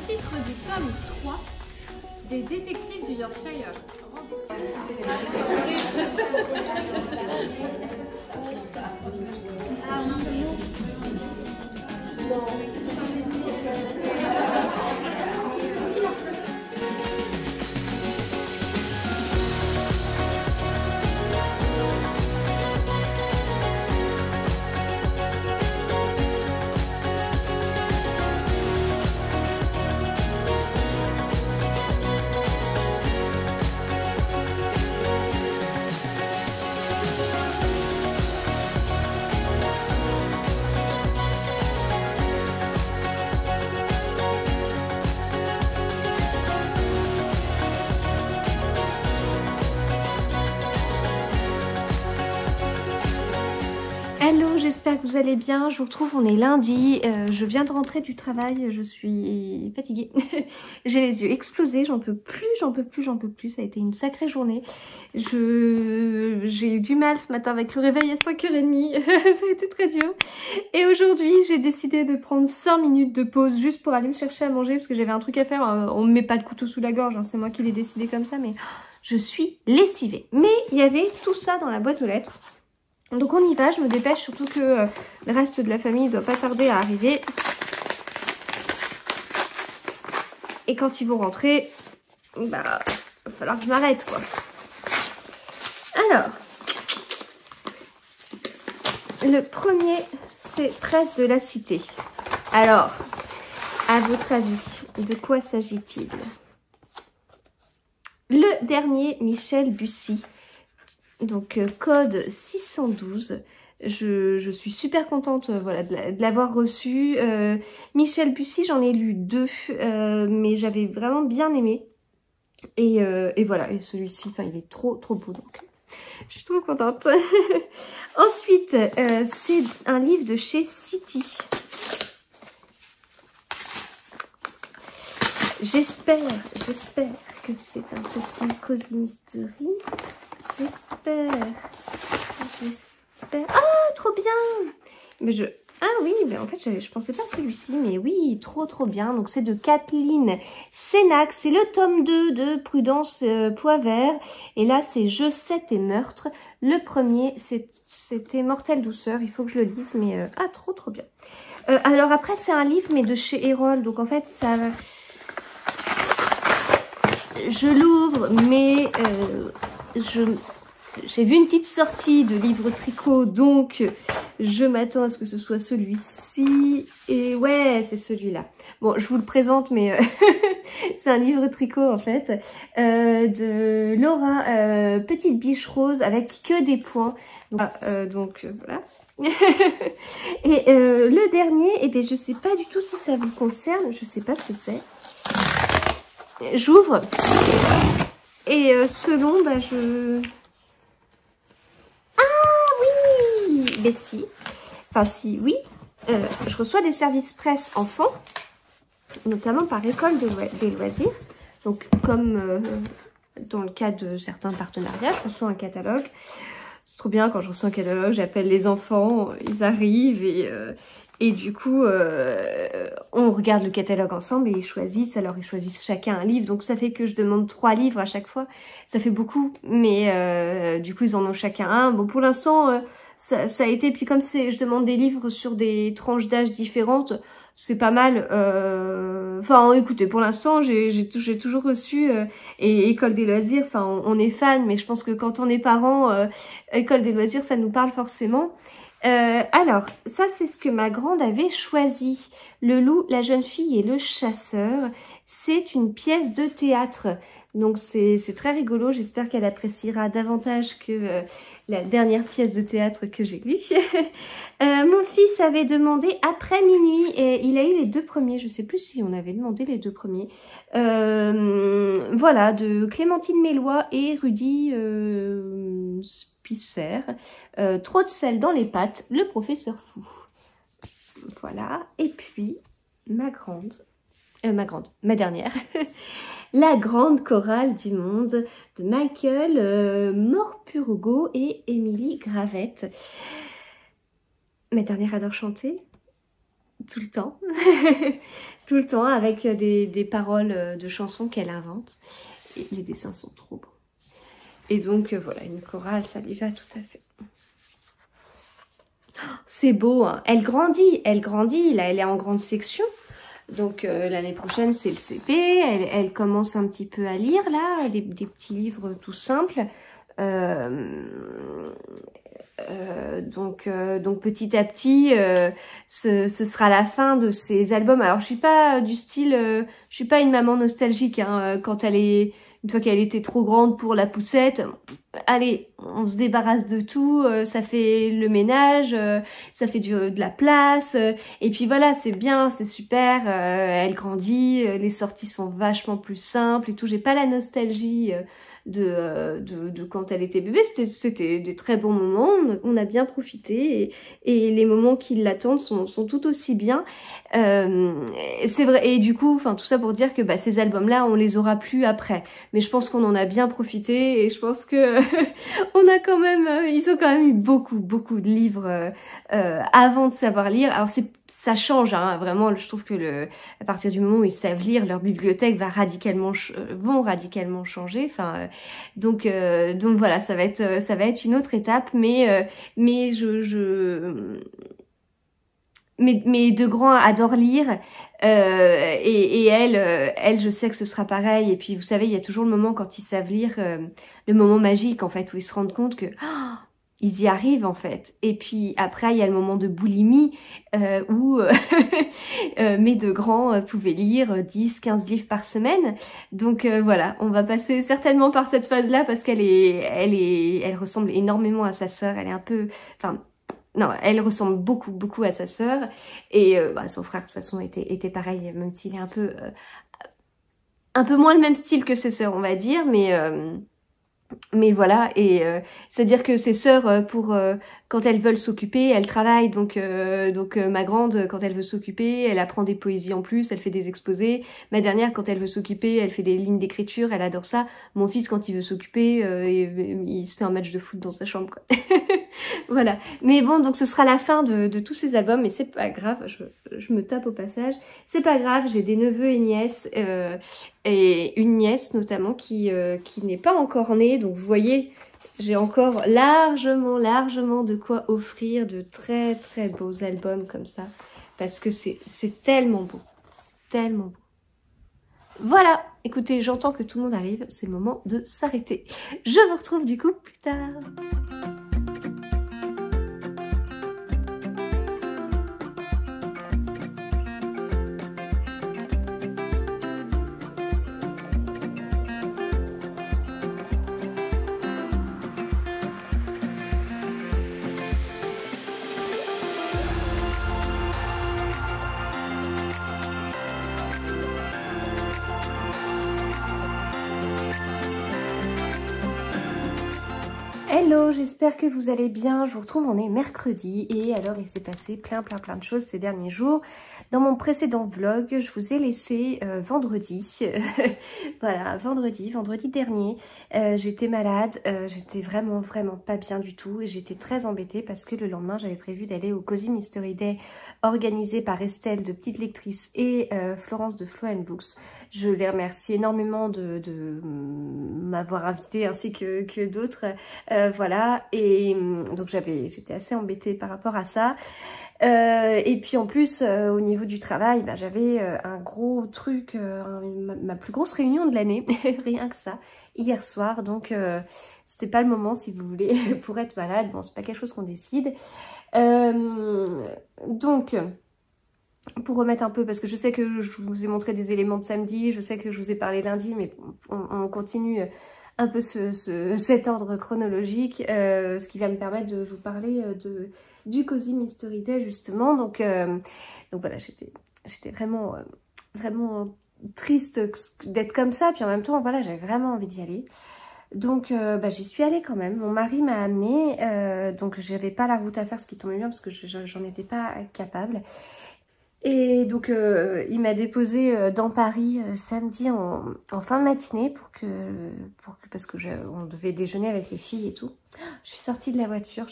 titre du tome 3 des détectives du Yorkshire. Hello, j'espère que vous allez bien. Je vous retrouve, on est lundi. Je viens de rentrer du travail, je suis fatiguée. J'ai les yeux explosés, j'en peux plus. Ça a été une sacrée journée. J'ai eu du mal ce matin avec le réveil à 5h30. Ça a été très dur. Et aujourd'hui, j'ai décidé de prendre 5 minutes de pause juste pour aller me chercher à manger parce que j'avais un truc à faire. On me met pas le couteau sous la gorge, hein, c'est moi qui l'ai décidé comme ça, mais je suis lessivée. Mais il y avait tout ça dans la boîte aux lettres. Donc on y va, je me dépêche, surtout que le reste de la famille ne doit pas tarder à arriver. Et quand ils vont rentrer, bah, il va falloir que je m'arrête, quoi. Alors, le premier, c'est Presse de la Cité. Alors, à votre avis, de quoi s'agit-il? Le dernier, Michel Bussy. Donc code 612, je suis super contente voilà, de l'avoir reçu. Michel Bussy, j'en ai lu 2, mais j'avais vraiment bien aimé. Et voilà, et celui-ci, il est trop beau, donc je suis trop contente. Ensuite, c'est un livre de chez City. J'espère que c'est un petit Cozy Mystery. J'espère. Ah, trop bien! Mais ah oui, mais en fait, je pensais pas à celui-ci, mais oui, trop bien. Donc, c'est de Kathleen Sénac. C'est le tome 2 de Prudence Poivert. Et là, c'est Je sais tes meurtres. Le premier, c'était Mortelle douceur. Il faut que je le lise, mais ah, trop bien. Alors après, c'est un livre, mais de chez Erol. Donc, en fait, ça... Je l'ouvre, mais j'ai vu une petite sortie de livre tricot, donc je m'attends à ce que ce soit celui-ci. Et ouais, c'est celui-là. Bon, je vous le présente, mais c'est un livre tricot en fait, de Laura Petite Biche Rose, avec que des points. Donc voilà. Et le dernier, eh bien, je sais pas du tout si ça vous concerne, je sais pas ce que c'est. J'ouvre et selon, bah Ah oui, mais si, oui, je reçois des services presse enfants, notamment par école des loisirs. Donc comme dans le cas de certains partenariats, je reçois un catalogue. C'est trop bien quand je reçois un catalogue, j'appelle les enfants, ils arrivent et du coup, on regarde le catalogue ensemble et ils choisissent. Alors, ils choisissent chacun un livre. Donc, ça fait que je demande 3 livres à chaque fois. Ça fait beaucoup. Mais du coup, ils en ont chacun un. Bon, pour l'instant, ça a été... Puis comme je demande des livres sur des tranches d'âge différentes, c'est pas mal. Enfin, écoutez, pour l'instant, j'ai toujours reçu... et École des loisirs, on est fan. Mais je pense que quand on est parent, École des loisirs, ça nous parle forcément. Alors, ça c'est ce que ma grande avait choisi. Le loup, la jeune fille et le chasseur. C'est une pièce de théâtre. Donc c'est très rigolo. J'espère qu'elle appréciera davantage que la dernière pièce de théâtre que j'ai lue. Mon fils avait demandé Après minuit. Et il a eu les 2 premiers. Je sais plus si on avait demandé les 2 premiers. Voilà, de Clémentine Mélois et Rudy Spisser. Trop de sel dans les pâtes, le professeur fou. Voilà. Et puis, ma dernière. La grande chorale du monde de Michael Morpurgo et Émilie Gravette. Ma dernière adore chanter. tout le temps. Tout le temps, avec des paroles de chansons qu'elle invente. Et les dessins sont trop beaux. Et donc, voilà, une chorale, ça lui va tout à fait. C'est beau, hein. Elle grandit, là, elle est en grande section. Donc, l'année prochaine, c'est le CP. Elle commence un petit peu à lire, là, des petits livres tout simples. Donc petit à petit, ce sera la fin de ces albums. Alors je suis pas du style, je suis pas une maman nostalgique, hein, quand une fois qu'elle était trop grande pour la poussette, allez, on se débarrasse de tout, ça fait le ménage, ça fait de la place, et puis voilà, c'est bien, c'est super, elle grandit, les sorties sont vachement plus simples et tout. J'ai pas la nostalgie de quand elle était bébé. C'était des très bons moments, on a bien profité, et les moments qui l'attendent sont tout aussi bien. C'est vrai, et du coup, enfin tout ça pour dire que bah, ces albums-là, on les aura plus après. Mais je pense qu'on en a bien profité, et je pense que on a quand même, ils ont quand même eu beaucoup de livres avant de savoir lire. Alors ça change, hein, vraiment. Je trouve que à partir du moment où ils savent lire, leur bibliothèque vont radicalement changer. Enfin, donc voilà, ça va être une autre étape, mais mes deux grands adorent lire, et elle, je sais que ce sera pareil. Et puis vous savez, il y a toujours le moment quand ils savent lire, le moment magique en fait, où ils se rendent compte que ils y arrivent en fait. Et puis après, il y a le moment de boulimie, où mes deux grands pouvaient lire 10-15 livres par semaine. Donc voilà, on va passer certainement par cette phase-là, parce elle ressemble énormément à sa sœur. Elle est un peu, enfin, non, elle ressemble beaucoup à sa sœur. Et son frère de toute façon était pareil, même s'il est un peu moins le même style que ses sœurs, on va dire, mais voilà. Et c'est-à-dire que ses sœurs, quand elles veulent s'occuper, elles travaillent. Donc ma grande, quand elle veut s'occuper, elle apprend des poésies en plus, elle fait des exposés. Ma dernière, quand elle veut s'occuper, elle fait des lignes d'écriture, elle adore ça. Mon fils, quand il veut s'occuper, il se fait un match de foot dans sa chambre, quoi. Voilà. Mais bon, donc ce sera la fin de tous ces albums, mais c'est pas grave, je me tape au passage. C'est pas grave, j'ai des neveux et nièces, et une nièce notamment qui n'est pas encore née. Donc vous voyez, j'ai encore largement de quoi offrir de très beaux albums comme ça, parce que c'est tellement beau, c'est tellement beau. Voilà, écoutez, j'entends que tout le monde arrive, c'est le moment de s'arrêter. Je vous retrouve du coup plus tard. Hello, j'espère que vous allez bien. Je vous retrouve, on est mercredi, et alors il s'est passé plein de choses ces derniers jours. Dans mon précédent vlog, je vous ai laissé vendredi, voilà, vendredi dernier, j'étais malade, j'étais vraiment pas bien du tout, et j'étais très embêtée parce que le lendemain j'avais prévu d'aller au Cozy Mystery Day organisé par Estelle de Petite Lectrice et Florence de Flow & Books. Je les remercie énormément de m'avoir invitée, ainsi que d'autres, voilà. Et donc j'étais assez embêtée par rapport à ça. Et puis en plus, au niveau du travail, bah, j'avais un gros truc, ma plus grosse réunion de l'année, rien que ça, hier soir. Donc c'était pas le moment, si vous voulez, pour être malade. Bon, c'est pas quelque chose qu'on décide. Donc, pour remettre un peu, parce que je sais que je vous ai montré des éléments de samedi, je sais que je vous ai parlé lundi, mais on continue un peu cet ordre chronologique, ce qui va me permettre de vous parler du Cozy Mystery Day, justement. Donc voilà, j'étais vraiment triste d'être comme ça, puis en même temps, voilà, j'avais vraiment envie d'y aller. Donc j'y suis allée quand même. Mon mari m'a amenée, donc j'avais pas la route à faire, ce qui tombait bien parce que j'en étais pas capable. Et donc, il m'a déposé dans Paris samedi en fin de matinée parce que on devait déjeuner avec les filles et tout. Je suis sortie de la voiture,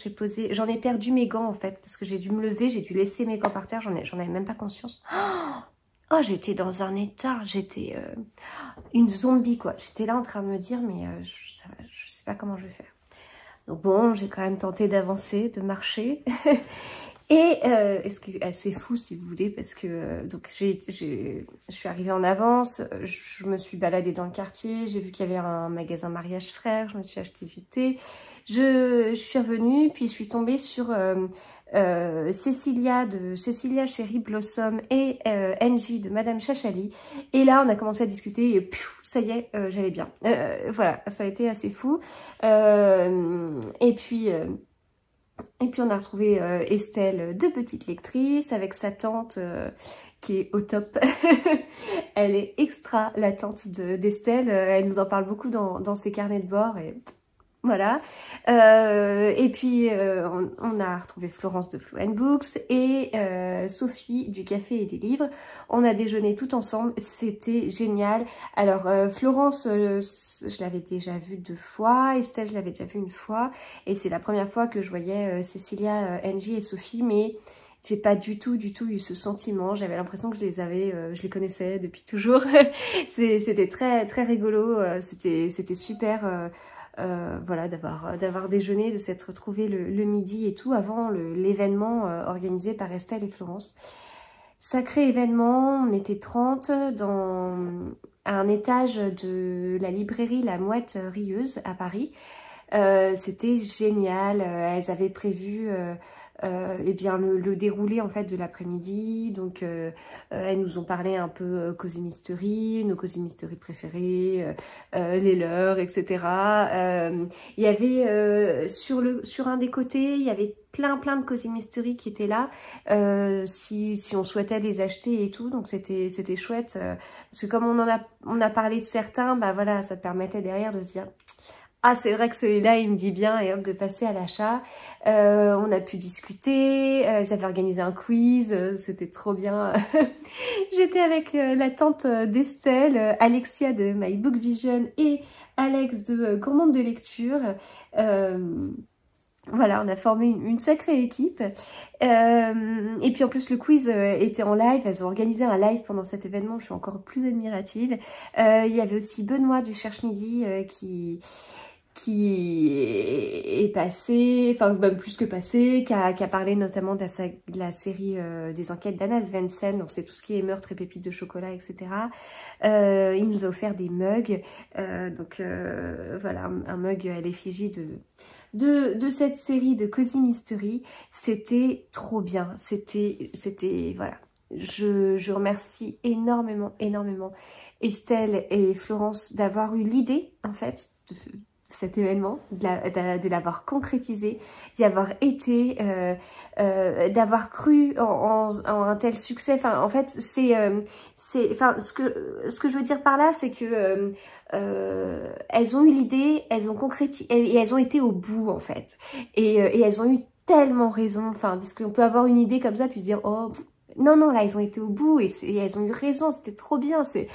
j'en ai perdu mes gants en fait, parce que j'ai dû me lever, j'ai dû laisser mes gants par terre, j'en avais même pas conscience. Oh, j'étais dans un état, j'étais une zombie quoi. J'étais là en train de me dire, mais je sais pas comment je vais faire. Donc bon, j'ai quand même tenté d'avancer, de marcher. Et ce qui est assez fou si vous voulez, parce que donc je suis arrivée en avance, je me suis baladée dans le quartier, j'ai vu qu'il y avait un magasin mariage frère, je me suis acheté du thé, je suis revenue, puis je suis tombée sur Cécilia Cherry Blossom et Angie de Madame Chachali, et là on a commencé à discuter et pfiou, ça y est, j'allais bien. Voilà, ça a été assez fou. Et puis on a retrouvé Estelle, deux petites lectrices, avec sa tante qui est au top. Elle est extra, la tante d'Estelle. Elle nous en parle beaucoup dans ses carnets de bord. Et voilà. Et puis, on a retrouvé Florence de Flo Books et Sophie du Café et des Livres. On a déjeuné tout ensemble. C'était génial. Alors, Florence, je l'avais déjà vue 2 fois. Estelle, je l'avais déjà vue 1 fois. Et c'est la première fois que je voyais Cécilia, Angie et Sophie. Mais j'ai pas du tout eu ce sentiment. J'avais l'impression que je les connaissais depuis toujours. C'était très, très rigolo. C'était super... voilà, d'avoir déjeuné, de s'être retrouvés le midi et tout avant l'événement organisé par Estelle et Florence. Sacré événement, on était 30 à un étage de la librairie La Mouette Rieuse à Paris. C'était génial, elles avaient prévu eh bien le déroulé en fait de l'après-midi, donc elles nous ont parlé un peu Cozy Mystery, nos Cozy Mystery préférés, les leurs, etc. Il y avait sur un des côtés, il y avait plein de Cozy Mystery qui étaient là, si on souhaitait les acheter et tout, donc c'était chouette, parce que comme on a parlé de certains, bah voilà, ça te permettait derrière de se dire ah, c'est vrai que celui-là, il me dit bien, et hop, de passer à l'achat. On a pu discuter, ça fait organiser un quiz, c'était trop bien. J'étais avec la tante d'Estelle, Alexia de My Book Vision et Alex de Gourmande de Lecture. Voilà, on a formé une sacrée équipe. Et puis en plus, le quiz était en live. Elles ont organisé un live pendant cet événement. Je suis encore plus admirative. Il y avait aussi Benoît du Cherche Midi qui est passé, enfin même plus que passé, qui a parlé notamment de la série des enquêtes d'Anna Svensson, donc c'est tout ce qui est meurtre et pépites de chocolat, etc. Il nous a offert des mugs, donc voilà, un mug à l'effigie de cette série de Cozy Mystery. C'était trop bien, c'était voilà. Je remercie énormément Estelle et Florence d'avoir eu l'idée en fait de cet événement, de l'avoir concrétisé, d'y avoir été, d'avoir cru en un tel succès. Enfin, en fait, enfin, ce que je veux dire par là, c'est que elles ont eu l'idée, elles ont concrétisé et elles ont été au bout en fait. Et elles ont eu tellement raison. Enfin, parce qu'on peut avoir une idée comme ça puis se dire oh. Non, là, elles ont été au bout et elles ont eu raison, c'était trop bien, c'est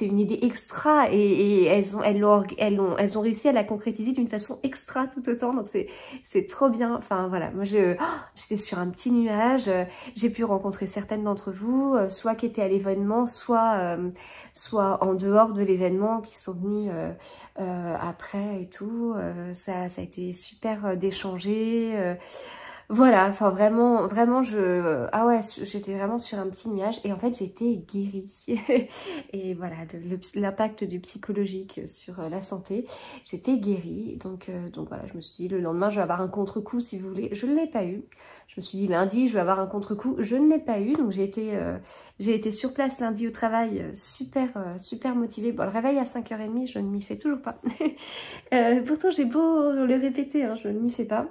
une idée extra et elles ont réussi à la concrétiser d'une façon extra tout autant, donc c'est trop bien. Enfin, voilà, moi, j'étais sur un petit nuage, j'ai pu rencontrer certaines d'entre vous, soit qui étaient à l'événement, soit en dehors de l'événement, qui sont venus après et tout. Ça a été super d'échanger. Voilà, enfin vraiment, ah ouais, j'étais vraiment sur un petit nuage et en fait j'étais guérie. Et voilà, l'impact du psychologique sur la santé, j'étais guérie. Donc voilà, je me suis dit le lendemain je vais avoir un contre-coup si vous voulez. Je ne l'ai pas eu. Je me suis dit lundi je vais avoir un contre-coup. Je ne l'ai pas eu. Donc j'ai été sur place lundi au travail, super motivée. Bon, le réveil à 5h30, je ne m'y fais toujours pas. Pourtant j'ai beau le répéter, hein, je ne m'y fais pas.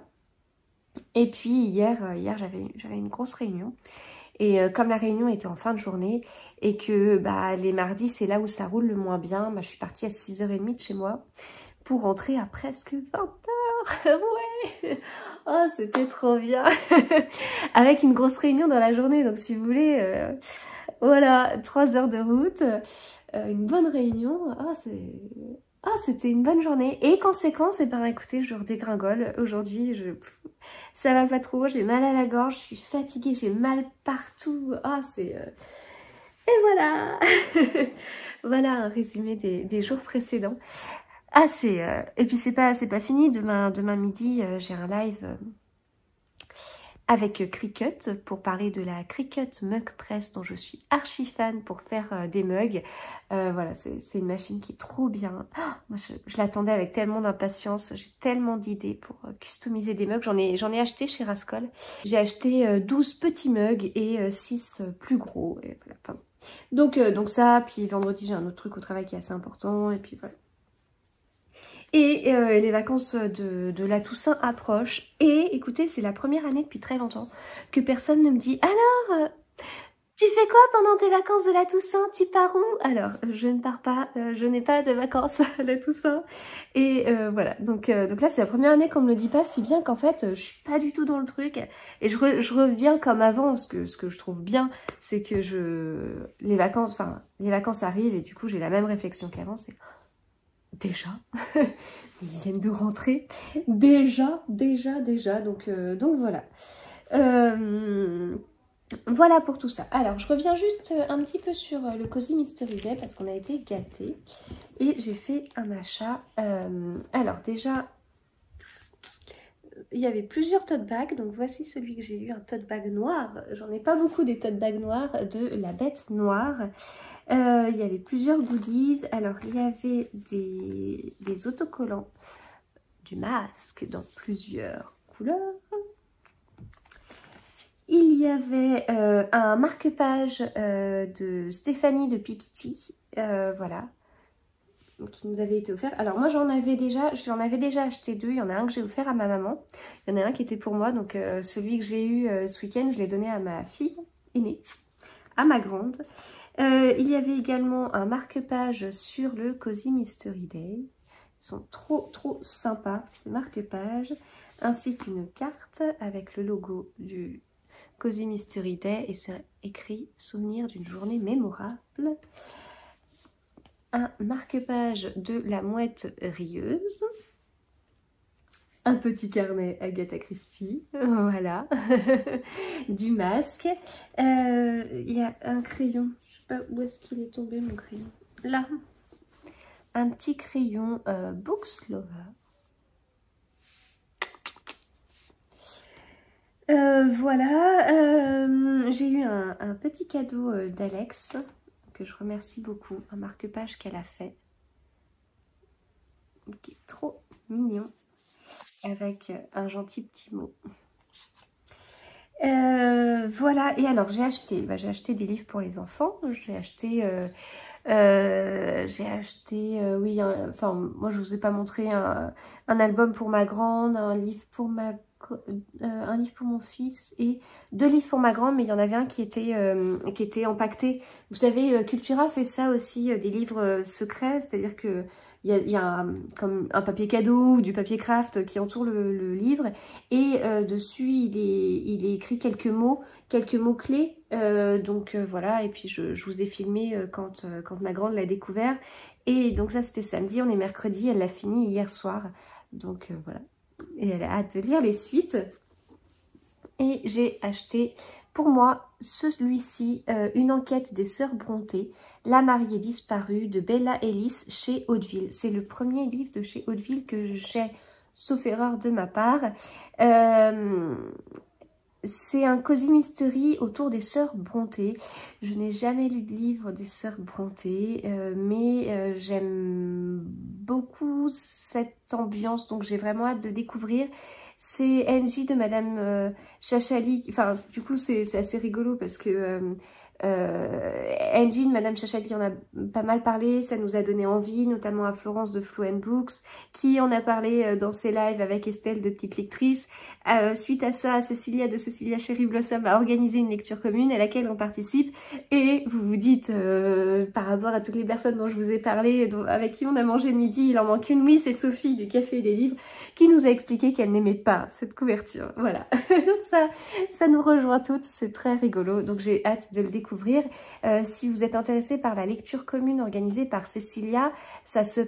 Et puis hier j'avais une grosse réunion et comme la réunion était en fin de journée et que bah, les mardis c'est là où ça roule le moins bien, bah, je suis partie à 6h30 de chez moi pour rentrer à presque 20h. Ouais. Oh, c'était trop bien. Avec une grosse réunion dans la journée. Donc, si vous voulez, voilà, 3 heures de route, une bonne réunion. C'était une bonne journée. Et conséquence, eh ben, écoutez, je redégringole. Aujourd'hui, ça va pas trop. J'ai mal à la gorge, je suis fatiguée, j'ai mal partout. Et voilà. Voilà un résumé des jours précédents. Et puis c'est pas fini. Demain midi, j'ai un live avec Cricut pour parler de la Cricut Mug Press dont je suis archi fan pour faire des mugs. Voilà, c'est une machine qui est trop bien. Oh, moi, je l'attendais avec tellement d'impatience. J'ai tellement d'idées pour customiser des mugs. J'en ai acheté chez Rascol. J'ai acheté 12 petits mugs et 6 plus gros. Et voilà, enfin, donc ça, puis vendredi j'ai un autre truc au travail qui est assez important, et puis voilà. Et les vacances de la Toussaint approchent. Et écoutez, c'est la première année depuis très longtemps que personne ne me dit « Alors, tu fais quoi pendant tes vacances de la Toussaint? Tu pars où ?» Alors, je ne pars pas, je n'ai pas de vacances à la Toussaint. Et voilà, donc là c'est la première année qu'on me le dit pas, si bien qu'en fait je suis pas du tout dans le truc. Et je reviens comme avant. Ce que je trouve bien, c'est que les vacances arrivent et du coup j'ai la même réflexion qu'avant, c'est déjà, ils viennent de rentrer, déjà, donc voilà. Voilà pour tout ça. Alors, je reviens juste un petit peu sur le Cozy Mystery Day parce qu'on a été gâtés et j'ai fait un achat. Alors déjà, il y avait plusieurs tote bags, donc voici celui que j'ai eu, un tote bag noir. J'en ai pas beaucoup des tote bags noirs de la Bête Noire. Il y avait plusieurs goodies. Alors, il y avait des autocollants, du masque dans plusieurs couleurs. Il y avait un marque-page de Stéphanie de Pikiti, voilà, qui nous avait été offert. Alors moi je l'en avais déjà acheté 2, il y en a un que j'ai offert à ma maman, il y en a un qui était pour moi, donc celui que j'ai eu ce week-end, je l'ai donné à ma fille aînée, à ma grande. Il y avait également un marque-page sur le Cozy Mystery Day. Ils sont trop sympas ces marque-pages, ainsi qu'une carte avec le logo du Cozy Mystery Day et c'est écrit « Souvenir d'une journée mémorable ». Un marque-page de la mouette rieuse. Un petit carnet Agatha Christie, voilà. Du masque. Il y a un crayon, je sais pas où est-ce qu'il est tombé mon crayon. Là. Un petit crayon Books Lover. Voilà, j'ai eu un petit cadeau d'Alex, que je remercie beaucoup, un marque-page qu'elle a fait, qui est trop mignon, avec un gentil petit mot. Voilà, et alors j'ai acheté des livres pour les enfants, j'ai acheté, oui, enfin moi je vous ai pas montré un album pour ma grande, un livre pour mon fils et 2 livres pour ma grande, mais il y en avait un qui était empaqueté. Vous savez, Cultura fait ça aussi, des livres secrets, c'est-à-dire que il y a comme un papier cadeau ou du papier craft qui entoure le livre et dessus il est écrit quelques mots clés. Donc voilà, et puis je vous ai filmé quand ma grande l'a découvert. Et donc ça c'était samedi, on est mercredi, elle l'a fini hier soir. Donc voilà. Et elle a hâte de lire les suites. Et j'ai acheté pour moi celui-ci, une enquête des sœurs Brontë, La mariée disparue de Bella Ellis chez Hauteville. C'est le premier livre de chez Hauteville que j'ai, sauf erreur de ma part. C'est un cozy mystery autour des sœurs Brontë. Je n'ai jamais lu de livre des sœurs Brontë, mais j'aime beaucoup cette ambiance, donc j'ai vraiment hâte de découvrir. C'est NJ de Madame Chachali, enfin du coup c'est assez rigolo parce que Engine, Madame Chachali en a pas mal parlé, ça nous a donné envie, notamment à Florence de Flow & Books, qui en a parlé dans ses lives avec Estelle de Petite Lectrice. Suite à ça, Cécilia de Cécilia Cherry Blossom a organisé une lecture commune à laquelle on participe. Et vous vous dites, par rapport à toutes les personnes dont je vous ai parlé, avec qui on a mangé le midi, il en manque une. Oui, c'est Sophie du Café et des Livres qui nous a expliqué qu'elle n'aimait pas cette couverture. Voilà, donc ça nous rejoint toutes, c'est très rigolo. Donc j'ai hâte de le découvrir. Si vous êtes intéressé par la lecture commune organisée par Cécilia, ça se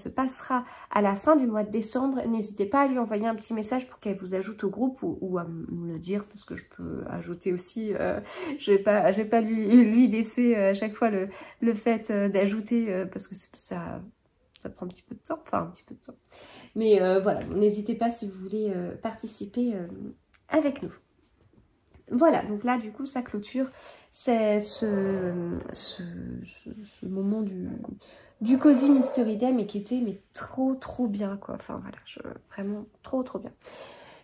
passera à la fin du mois de décembre. N'hésitez pas à lui envoyer un petit message pour qu'elle vous ajoute au groupe ou à me le dire, parce que je peux ajouter aussi. Je vais pas lui laisser à chaque fois le fait d'ajouter, parce que ça prend un petit peu de temps, enfin un petit peu de temps. Mais voilà, n'hésitez pas si vous voulez participer avec nous. Voilà, donc là du coup ça clôture c'est ce moment du Cozy Mystery Day, mais qui était trop bien quoi. Enfin voilà, vraiment trop bien.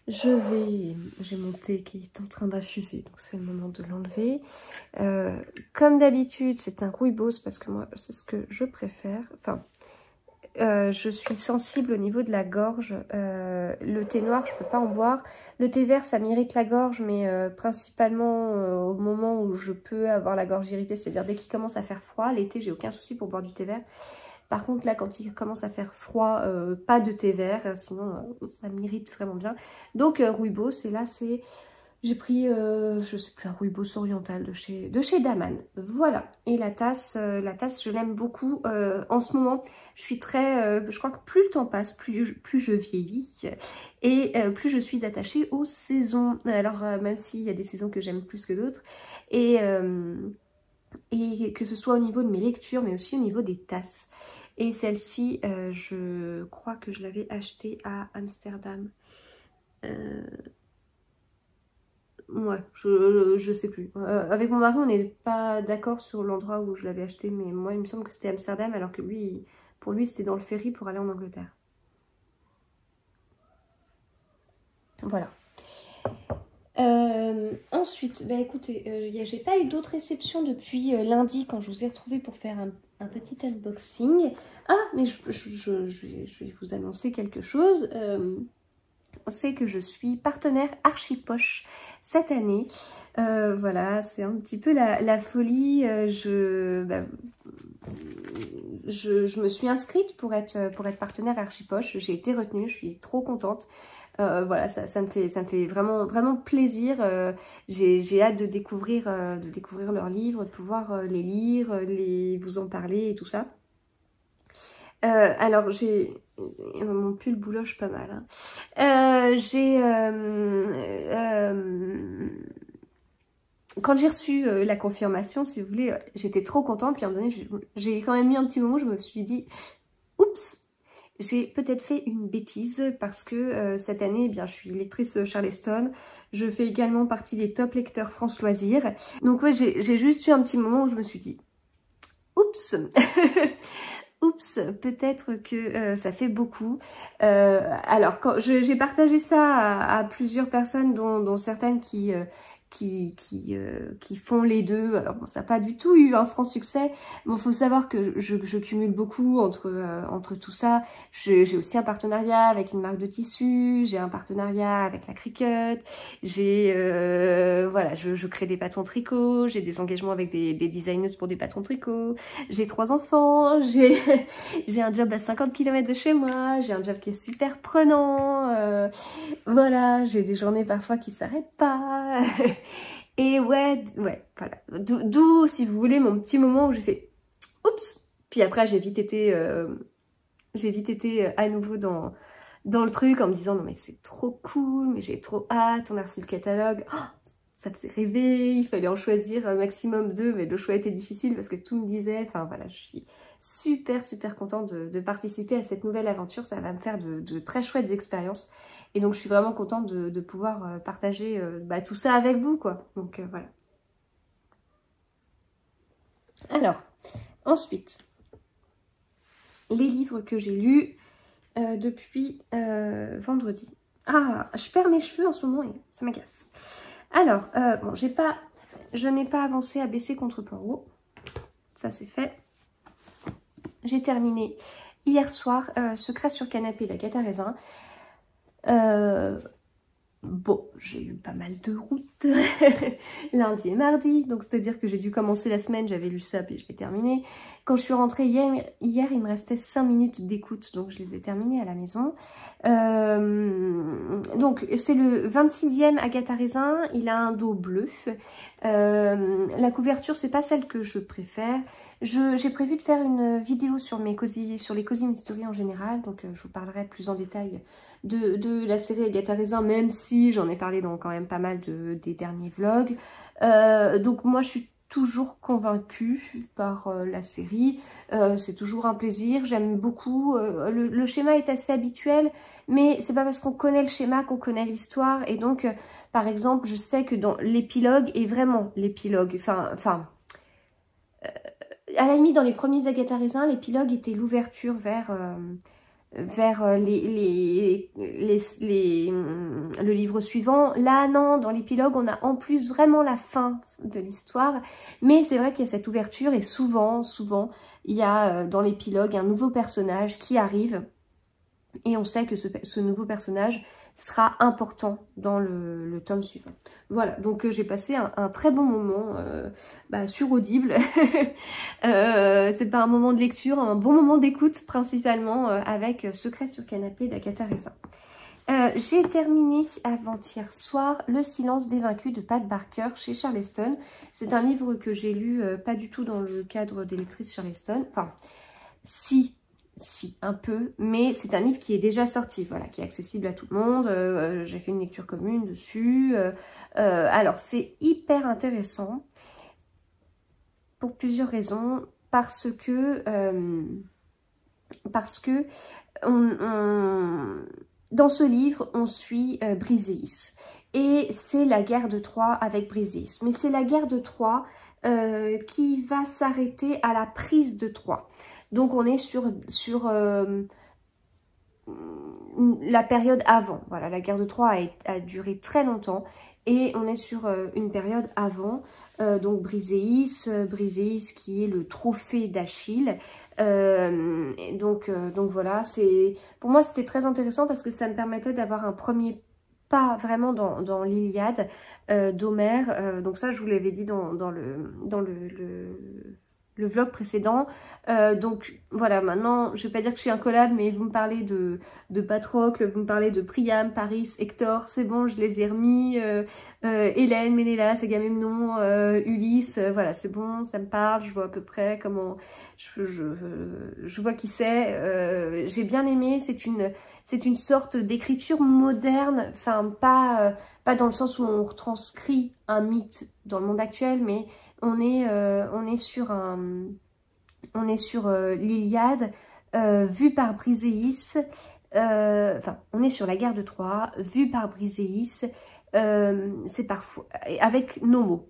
J'ai mon thé qui est en train d'infuser, donc c'est le moment de l'enlever. Comme d'habitude, c'est un rooibos parce que moi c'est ce que je préfère. Enfin, je suis sensible au niveau de la gorge. Le thé noir, je peux pas en boire. Le thé vert, ça m'irrite la gorge, mais principalement au moment où je peux avoir la gorge irritée, c'est-à-dire dès qu'il commence à faire froid. L'été, j'ai aucun souci pour boire du thé vert. Par contre, là, quand il commence à faire froid, pas de thé vert, sinon ça m'irrite vraiment bien. Donc, rooibos, et là, c'est... J'ai pris, je sais plus, un rooibos oriental de chez Daman. Voilà. Et la tasse, je l'aime beaucoup. En ce moment, je suis très... je crois que plus le temps passe, plus je vieillis. Et plus je suis attachée aux saisons. Alors, même s'il y a des saisons que j'aime plus que d'autres. Et que ce soit au niveau de mes lectures, mais aussi au niveau des tasses. Et celle-ci, je crois que je l'avais achetée à Amsterdam. Ouais, je sais plus. Avec mon mari, on n'est pas d'accord sur l'endroit où je l'avais acheté, mais moi, il me semble que c'était Amsterdam, alors que lui, pour lui, c'était dans le ferry pour aller en Angleterre. Voilà. Ensuite, bah écoutez, j'ai pas eu d'autres réceptions depuis lundi quand je vous ai retrouvé pour faire un petit unboxing. Ah, mais je vais vous annoncer quelque chose. C'est que je suis partenaire Archipoche cette année. Voilà, c'est un petit peu la folie. Je me suis inscrite pour être partenaire Archipoche. J'ai été retenue, je suis trop contente. Voilà, ça me fait vraiment plaisir. J'ai hâte de découvrir leurs livres, de pouvoir les lire, vous en parler et tout ça. Alors j'ai mon pull bouloche pas mal. Hein. Quand j'ai reçu la confirmation, si vous voulez, j'étais trop contente. Puis à un moment donné, j'ai quand même mis un petit moment où je me suis dit, oups, j'ai peut-être fait une bêtise parce que cette année, eh bien, je suis lectrice Charleston. Je fais également partie des top lecteurs France Loisirs. Donc ouais, j'ai juste eu un petit moment où je me suis dit, oups. Oups, peut-être que ça fait beaucoup. Alors, quand j'ai partagé ça à plusieurs personnes, dont certaines qui font les deux. Alors bon, ça n'a pas du tout eu un franc succès. Bon, faut savoir que je cumule beaucoup entre tout ça. J'ai aussi un partenariat avec une marque de tissu, j'ai un partenariat avec la Cricut, voilà, je crée des patrons tricot, j'ai des engagements avec des designers pour des patrons tricot, j'ai 3 enfants, j'ai un job à 50 km de chez moi, j'ai un job qui est super prenant, voilà, j'ai des journées parfois qui s'arrêtent pas. Et ouais, voilà. D'où, si vous voulez, mon petit moment où j'ai fait oups. Puis après, j'ai vite été à nouveau dans le truc en me disant non mais c'est trop cool, mais j'ai trop hâte, on a reçu le catalogue. Oh, ça faisait rêver, il fallait en choisir un maximum 2, mais le choix était difficile parce que tout me disait. Enfin voilà, je suis super contente de participer à cette nouvelle aventure. Ça va me faire de très chouettes expériences. Et donc, je suis vraiment contente de pouvoir partager tout ça avec vous, quoi. Donc, voilà. Alors, ensuite, les livres que j'ai lus depuis vendredi. Ah, je perds mes cheveux en ce moment et ça m'agace. Alors, bon, j'ai pas je n'ai pas avancé à baisser contre Poirot. Ça c'est fait. J'ai terminé hier soir Secret sur canapé d'Agatha Raisin. Bon, j'ai eu pas mal de routes lundi et mardi, donc c'est-à-dire que j'ai dû commencer la semaine, j'avais lu ça, puis je l'ai terminé. Quand je suis rentrée hier, il me restait 5 minutes d'écoute, donc je les ai terminées à la maison. Donc c'est le 26e Agatha Raisin, il a un dos bleu. La couverture, c'est pas celle que je préfère. J'ai prévu de faire une vidéo sur les Cozy Mystery en général, donc je vous parlerai plus en détail de la série Agatha Raisin, même si j'en ai parlé dans quand même pas mal des derniers vlogs. Donc moi je suis toujours convaincue par la série, c'est toujours un plaisir, j'aime beaucoup, le schéma est assez habituel, mais c'est pas parce qu'on connaît le schéma qu'on connaît l'histoire, et donc par exemple je sais que dans l'épilogue, et vraiment l'épilogue, enfin à la limite dans les premiers Agatha Raisin, l'épilogue était l'ouverture vers le livre suivant. Là, non, dans l'épilogue, on a en plus vraiment la fin de l'histoire. Mais c'est vrai qu'il y a cette ouverture et souvent, il y a dans l'épilogue un nouveau personnage qui arrive. Et on sait que ce nouveau personnage sera important dans le tome suivant. Voilà, donc j'ai passé un très bon moment sur Audible. C'est pas un moment de lecture, un bon moment d'écoute principalement avec Secret sur canapé d'Agatha Raisin. J'ai terminé avant-hier soir Le silence des vaincus de Pat Barker chez Charleston. C'est un livre que j'ai lu pas du tout dans le cadre des lectrices Charleston. Enfin, si, un peu, mais c'est un livre qui est déjà sorti, voilà, qui est accessible à tout le monde. J'ai fait une lecture commune dessus. Alors, c'est hyper intéressant pour plusieurs raisons, parce que dans ce livre, on suit Briseis. Et c'est la guerre de Troie avec Briseis. Mais c'est la guerre de Troie qui va s'arrêter à la prise de Troie. Donc on est sur la période avant. Voilà, la guerre de Troie a duré très longtemps. Et on est sur une période avant. Donc Briseis qui est le trophée d'Achille. Donc voilà, pour moi c'était très intéressant parce que ça me permettait d'avoir un premier pas vraiment dans l'Iliade d'Homère. Donc ça je vous l'avais dit dans le vlog précédent. Donc voilà, maintenant je vais pas dire que je suis incollable, mais vous me parlez de Patrocle, vous me parlez de Priam, Paris, Hector, c'est bon, je les ai remis. Hélène, Ménélas, Agamemnon, Ulysse, voilà, c'est bon, ça me parle, je vois à peu près comment, je vois qui c'est. J'ai bien aimé, c'est une sorte d'écriture moderne, enfin pas dans le sens où on retranscrit un mythe dans le monde actuel, mais on est sur l'Iliade vue par Briseis, enfin on est sur la guerre de Troie vue par Briseis. C'est parfois, avec nos mots,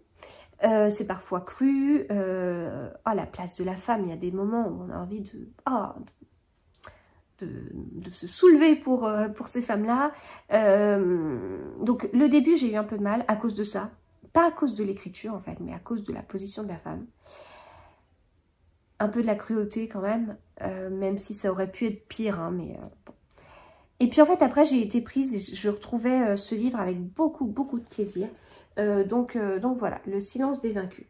c'est parfois cru, à la place de la femme, il y a des moments où on a envie de se soulever pour ces femmes-là. Donc le début, j'ai eu un peu de mal à cause de ça. Pas à cause de l'écriture en fait, mais à cause de la position de la femme. Un peu de la cruauté quand même, même si ça aurait pu être pire, hein, mais bon. Et puis en fait après j'ai été prise et je retrouvais ce livre avec beaucoup de plaisir. Donc voilà, Le silence des vaincus.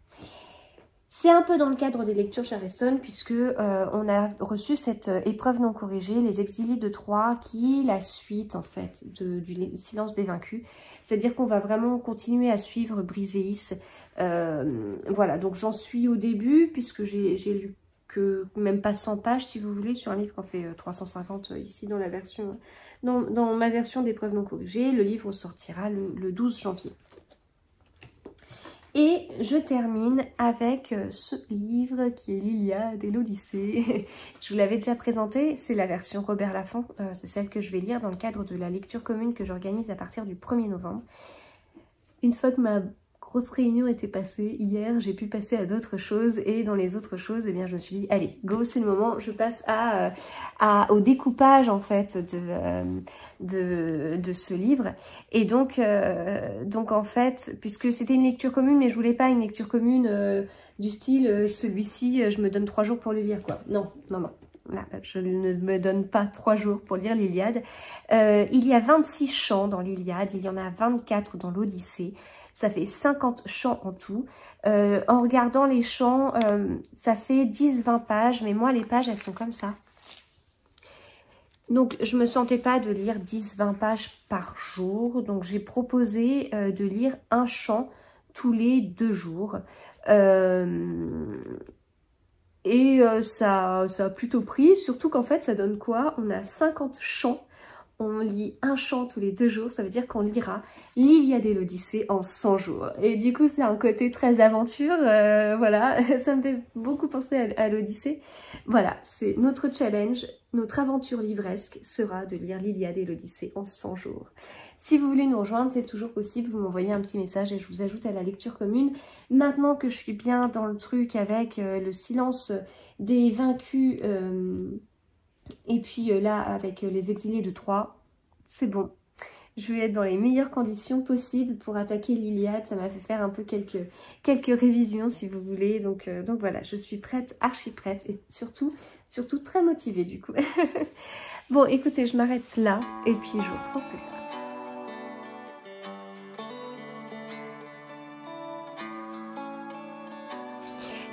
C'est un peu dans le cadre des lectures Charleston puisque on a reçu cette épreuve non corrigée, Les exilés de Troie, qui est la suite en fait du silence des vaincus. C'est-à-dire qu'on va vraiment continuer à suivre Briseis. Voilà, donc j'en suis au début puisque j'ai lu que même pas 100 pages si vous voulez sur un livre qu'on fait 350 ici dans ma version d'épreuve non corrigée. Le livre sortira le 12 janvier. Et je termine avec ce livre qui est l'Iliade et l'Odyssée. Je vous l'avais déjà présenté, c'est la version Robert Laffont. C'est celle que je vais lire dans le cadre de la lecture commune que j'organise à partir du 1er novembre. Une fois que ma grosse réunion était passée hier, j'ai pu passer à d'autres choses et dans les autres choses, eh bien, je me suis dit, allez, go, c'est le moment, je passe au découpage en fait de ce livre. Et donc en fait, puisque c'était une lecture commune, mais je voulais pas une lecture commune du style, celui-ci, je me donne 3 jours pour le lire, quoi. Non, non, non. Là, je ne me donne pas 3 jours pour lire l'Iliade. Il y a 26 chants dans l'Iliade, il y en a 24 dans l'Odyssée. Ça fait 50 chants en tout. En regardant les chants, ça fait 10-20 pages, mais moi, les pages, elles sont comme ça. Donc, je me sentais pas de lire 10-20 pages par jour. Donc, j'ai proposé de lire un chant tous les 2 jours. Ça a plutôt pris, surtout qu'en fait, ça donne quoi? On a 50 chants. On lit un chant tous les 2 jours, ça veut dire qu'on lira l'Iliade et l'Odyssée en 100 jours. Et du coup, c'est un côté très aventure, voilà, ça me fait beaucoup penser à l'Odyssée. Voilà, c'est notre challenge, notre aventure livresque sera de lire l'Iliade et l'Odyssée en 100 jours. Si vous voulez nous rejoindre, c'est toujours possible, vous m'envoyez un petit message et je vous ajoute à la lecture commune. Maintenant que je suis bien dans le truc avec le silence des vaincus... et puis là, avec les exilés de Troie, c'est bon. Je vais être dans les meilleures conditions possibles pour attaquer l'Iliade. Ça m'a fait faire un peu quelques révisions, si vous voulez. Donc voilà, je suis prête, archi prête. Et surtout très motivée, du coup. Bon, écoutez, je m'arrête là. Et puis, je vous retrouve plus tard.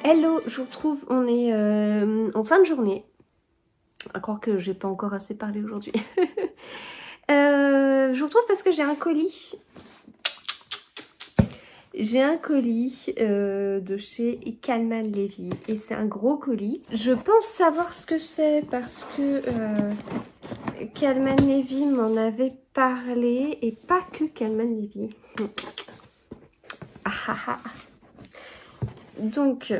Hello, je vous retrouve. On est en fin de journée. À croire que j'ai pas encore assez parlé aujourd'hui. Je vous retrouve parce que j'ai un colis. J'ai un colis de chez Calman Levy et c'est un gros colis. Je pense savoir ce que c'est parce que Calman Levy m'en avait parlé et pas que Calman Levy. Ah ah ah. Donc,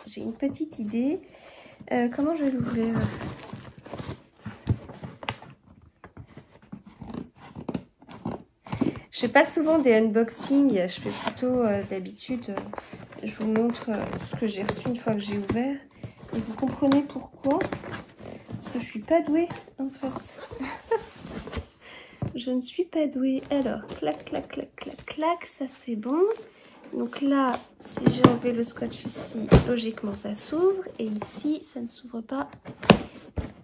j'ai une petite idée. Comment je vais l'ouvrir? Je fais pas souvent des unboxings, je fais plutôt d'habitude, je vous montre ce que j'ai reçu une fois que j'ai ouvert. Et vous comprenez pourquoi? Parce que je suis pas douée en fait. Je ne suis pas douée. Alors, clac, clac, clac, clac, clac, ça c'est bon. Donc là, si j'ai enlevé le scotch ici, logiquement ça s'ouvre. Et ici, ça ne s'ouvre pas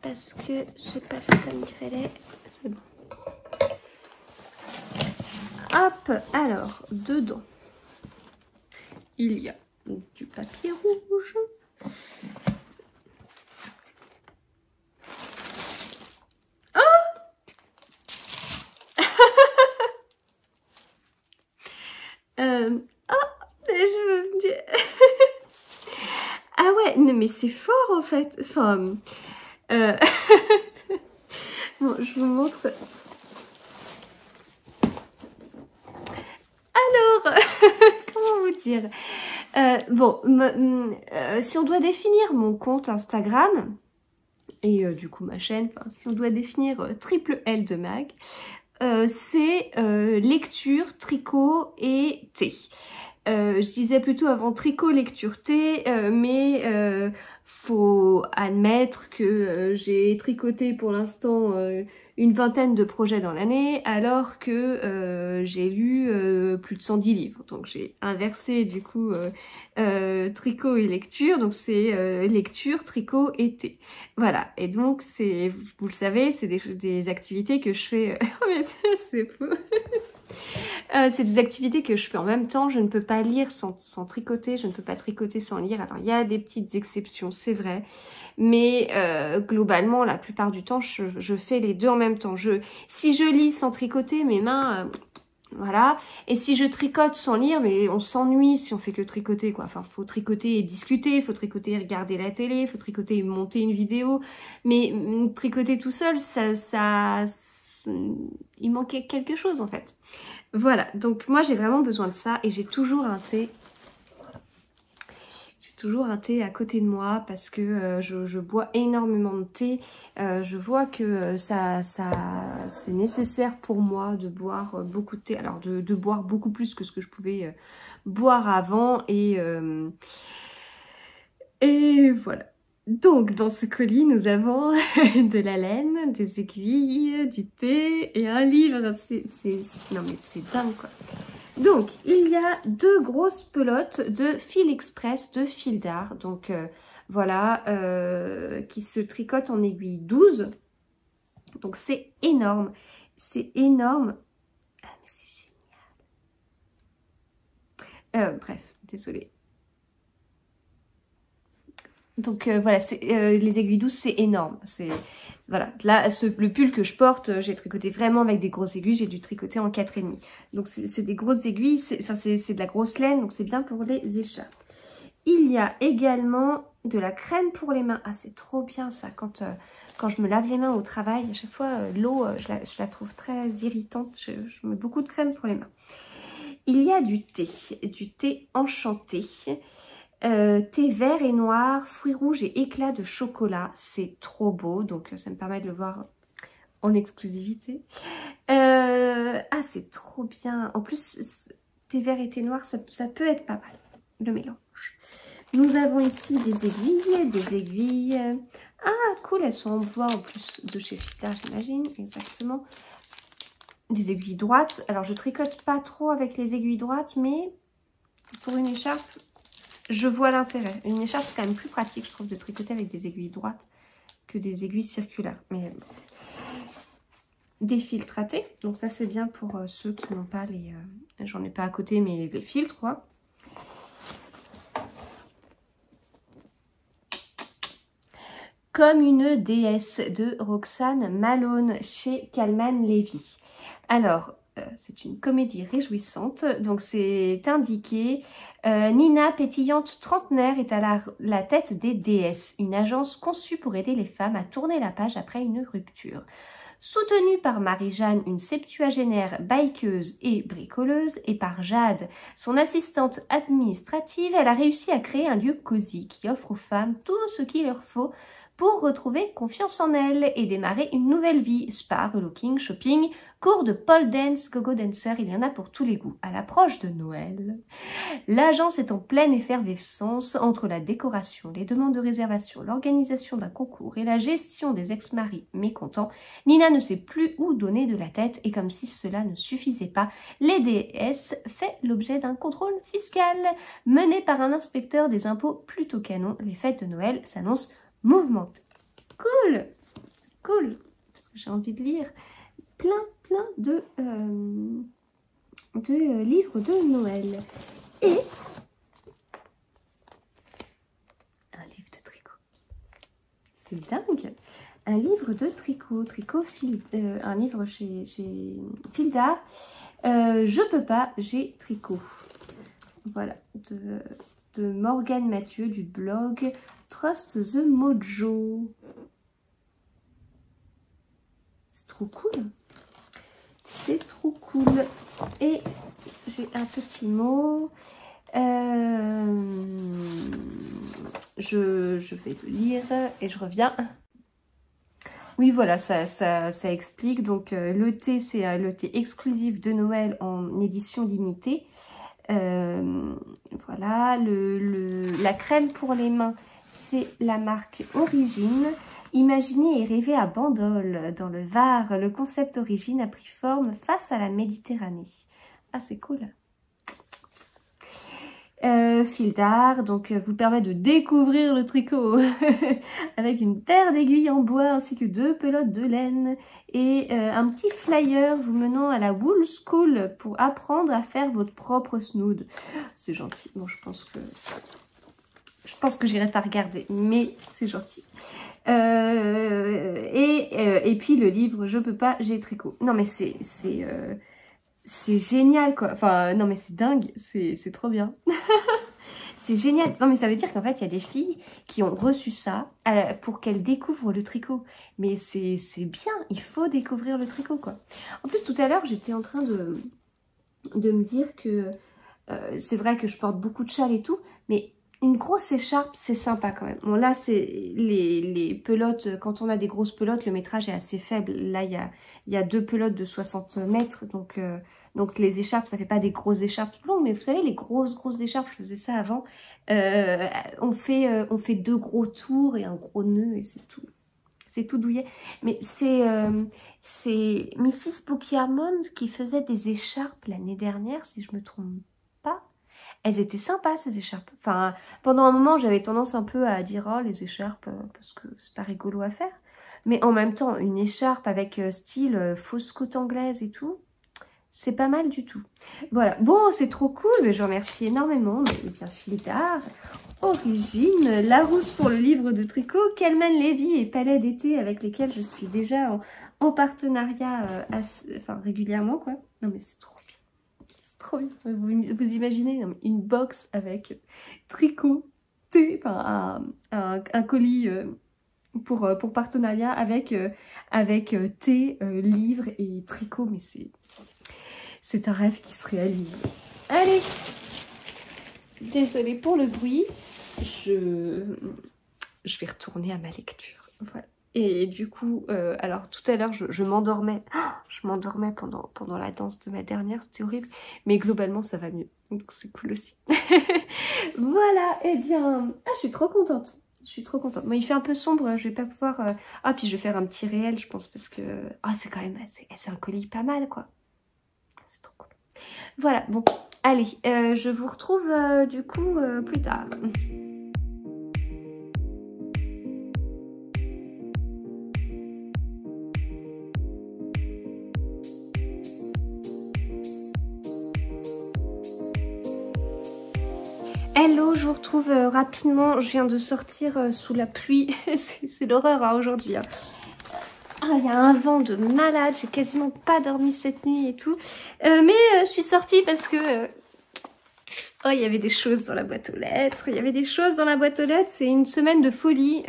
parce que j'ai pas fait comme il fallait. C'est bon. Hop, alors, dedans, il y a du papier rouge. Je veux dire... Ah ouais, non mais c'est fort en fait. Enfin, bon, je vous montre. Alors, comment vous dire? Bon, si on doit définir mon compte Instagram et du coup ma chaîne, si on doit définir triple L de Mag, c'est lecture, tricot et thé. Je disais plutôt avant tricot, lecture, thé, mais faut admettre que j'ai tricoté pour l'instant une vingtaine de projets dans l'année, alors que j'ai lu plus de 110 livres. Donc j'ai inversé du coup tricot et lecture, donc c'est lecture, tricot et thé. Voilà, et donc c'est, vous le savez, c'est des activités que je fais... Oh mais c'est fou. C'est des activités que je fais en même temps. Je ne peux pas lire sans tricoter, je ne peux pas tricoter sans lire. Alors il y a des petites exceptions, c'est vrai, mais globalement la plupart du temps je fais les deux en même temps. Si je lis sans tricoter, mes mains voilà, et si je tricote sans lire, mais on s'ennuie si on fait que tricoter quoi. Enfin, faut tricoter et discuter, faut tricoter et regarder la télé, faut tricoter et monter une vidéo, mais tricoter tout seul, il manquait quelque chose en fait. Voilà, donc moi j'ai vraiment besoin de ça et j'ai toujours un thé. J'ai toujours un thé à côté de moi parce que je bois énormément de thé. Je vois que c'est nécessaire pour moi de boire beaucoup de thé. Alors de boire beaucoup plus que ce que je pouvais boire avant. Et voilà. Donc dans ce colis, nous avons de la laine, des aiguilles, du thé et un livre. Non mais c'est dingue quoi. Donc, il y a 2 grosses pelotes de fil express de fil d'art. Donc, voilà, qui se tricotent en aiguille 12. Donc, c'est énorme. C'est énorme. Ah, mais c'est génial. Bref, désolée. Donc, voilà, les aiguilles 12, c'est énorme. Voilà, là, le pull que je porte, j'ai tricoté vraiment avec des grosses aiguilles, j'ai dû tricoter en 4,5. Donc c'est des grosses aiguilles, c'est de la grosse laine, donc c'est bien pour les écharpes. Il y a également de la crème pour les mains. Ah, c'est trop bien ça, quand je me lave les mains au travail, à chaque fois, l'eau, je la trouve très irritante, je mets beaucoup de crème pour les mains. Il y a du thé enchanté. Thé vert et noir, fruits rouges et éclats de chocolat. C'est trop beau, donc ça me permet de le voir en exclusivité. Ah, c'est trop bien. En plus, thé vert et thé noir, ça peut être pas mal, le mélange. Nous avons ici des aiguilles. Ah, cool, elles sont en bois en plus de chez Fita, j'imagine, exactement. Des aiguilles droites. Alors, je tricote pas trop avec les aiguilles droites, mais pour une écharpe, je vois l'intérêt. Une écharpe, c'est quand même plus pratique, je trouve, de tricoter avec des aiguilles droites que des aiguilles circulaires. Mais bon. Des filtres à thé. Donc ça, c'est bien pour ceux qui n'ont pas les... J'en ai pas à côté, mais les filtres, quoi. Comme une déesse de Roxane Malone chez Calman Levy. Alors, c'est une comédie réjouissante. Donc c'est indiqué... Nina, pétillante trentenaire, est à la tête des déesses, une agence conçue pour aider les femmes à tourner la page après une rupture. Soutenue par Marie-Jeanne, une septuagénaire bikeuse et bricoleuse, et par Jade, son assistante administrative, elle a réussi à créer un lieu cosy qui offre aux femmes tout ce qu'il leur faut pour retrouver confiance en elles et démarrer une nouvelle vie. Spa, relooking, shopping, cours de pole dance, gogo dancer, il y en a pour tous les goûts. À l'approche de Noël, l'agence est en pleine effervescence entre la décoration, les demandes de réservation, l'organisation d'un concours et la gestion des ex-maris mécontents. Nina ne sait plus où donner de la tête et comme si cela ne suffisait pas, les DS fait l'objet d'un contrôle fiscal mené par un inspecteur des impôts plutôt canon. Les fêtes de Noël s'annoncent mouvementées. Cool, c'est cool, parce que j'ai envie de lire plein de livres de Noël. Et un livre de tricot. C'est dingue. Un livre de tricot. Un livre chez Fil d'Art. Je peux pas, j'ai tricot. Voilà. De Morgane Mathieu du blog Trust the Mojo. C'est trop cool. C'est trop cool. Et j'ai un petit mot. Je vais le lire et je reviens. Oui, voilà, ça explique. Donc, le thé, c'est le thé exclusif de Noël en édition limitée. Voilà, la crème pour les mains, c'est la marque Origine. Imaginé et rêvé à Bandol, dans le Var, le concept Origine a pris forme face à la Méditerranée. Ah, c'est cool. Fil d'Art, donc vous permet de découvrir le tricot avec une paire d'aiguilles en bois ainsi que 2 pelotes de laine et un petit flyer vous menant à la Wool School pour apprendre à faire votre propre snood. C'est gentil. Bon, je pense que j'irai pas regarder, mais c'est gentil. Et puis le livre Je peux pas, j'ai tricot. Non mais c'est génial quoi. Enfin non mais c'est dingue, c'est trop bien. C'est génial. Non mais ça veut dire qu'en fait il y a des filles qui ont reçu ça pour qu'elles découvrent le tricot. Mais c'est bien, il faut découvrir le tricot quoi. En plus tout à l'heure j'étais en train de me dire que c'est vrai que je porte beaucoup de châles et tout, mais Une grosse écharpe, c'est sympa quand même. Bon, là, c'est les pelotes. Quand on a des grosses pelotes, le métrage est assez faible. Là, il y a 2 pelotes de 60 mètres. Donc les écharpes, ça fait pas des grosses écharpes longues. Mais vous savez, les grosses écharpes, je faisais ça avant. On fait 2 gros tours et un gros nœud et c'est tout. C'est tout douillet. Mais c'est Mrs. Spooky Armand qui faisait des écharpes l'année dernière, si je me trompe pas. Elles étaient sympas, ces écharpes. Enfin, pendant un moment, j'avais tendance un peu à dire « Oh, les écharpes, parce que c'est pas rigolo à faire. » Mais en même temps, une écharpe avec style fausse côte anglaise et tout, c'est pas mal du tout. Voilà. Bon, c'est trop cool. Mais je remercie énormément. Et bien, fil d'art, Origine, Larousse pour le livre de tricot, Kelman Levy et Palais d'été avec lesquels je suis déjà en partenariat régulièrement, quoi. Non, mais c'est trop bien. Trop bien. Vous imaginez une box avec tricot, thé, enfin un colis pour partenariat avec thé, livre et tricot, mais c'est un rêve qui se réalise. Allez, désolée pour le bruit, je vais retourner à ma lecture. Voilà. Et du coup, alors tout à l'heure, je m'endormais. Je m'endormais pendant la danse de ma dernière, c'était horrible. Mais globalement, ça va mieux. Donc c'est cool aussi. Voilà, et bien... Ah, je suis trop contente. Je suis trop contente. Bon, il fait un peu sombre, je vais pas pouvoir... Ah, puis je vais faire un petit réel, je pense, parce que... Ah, c'est quand même... C'est un colis pas mal, quoi. C'est trop cool. Voilà, bon. Allez, je vous retrouve, du coup, plus tard. Hello, je vous retrouve rapidement. Je viens de sortir sous la pluie. C'est l'horreur hein, aujourd'hui. Hein. Ah, il y a un vent de malade. J'ai quasiment pas dormi cette nuit et tout. Mais je suis sortie parce que... Oh, il y avait des choses dans la boîte aux lettres. Il y avait des choses dans la boîte aux lettres. C'est une semaine de folie.